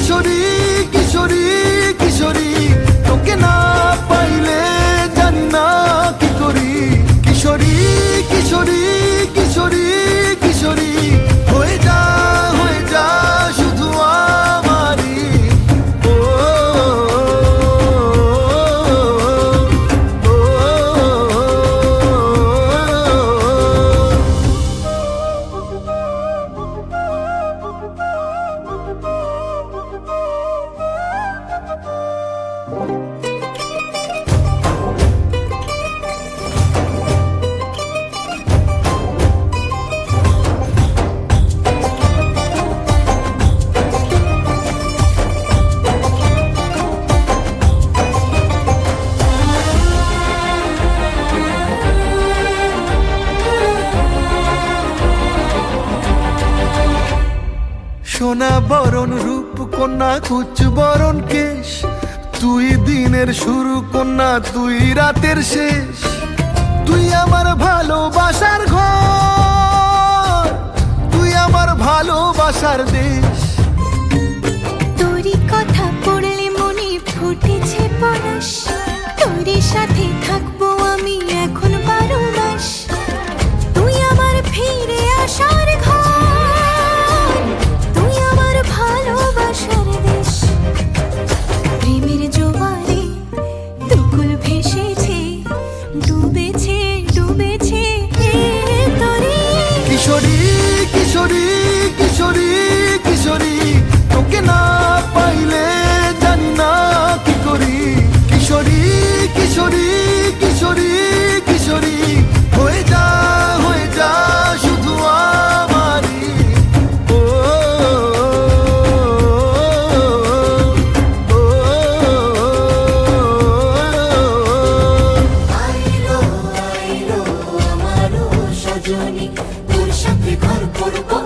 কিশোরী কিশোরী কিশোরী, তোকে না পাইলে জানি না কি করি। কিশোরী কিশোরী কিশোরী কিশোরী, হয়ে যা শুধু আমারই। ও, ও, ও, সোনা বরণ রূপ কন্যা কুচ বরণ কেশ, তুই দিনের শুরু কন্যা তুই রাতের শেষ। তুই আমার ভালোবাসার ঘর, তুই আমার ভালোবাসার দেশ। তোরই কথা পড়লে মনে ফুটেছে পরশ, তোরই সাথে থাকবো আমি এখন 12 মাস। তুই আমার ফিরে আসার ঘর, তুই আমার ভালোবাসার দেশ। প্রেমের জোয়ারে দুকুল ভেসেছে, ডুবেছে ডুবেছে তোরে। কিশোরী কিশোরী কিশোরী কিশোরী, তোকে না পাইলে জানি না কি করি। কিশোরী কিশোরী কিশোরী কিশোরী, হয়ে যা শুধু আমারই। ও, ও, ও, আইলো আইলো আমারও সজনী, তোর সাথে ঘর করবো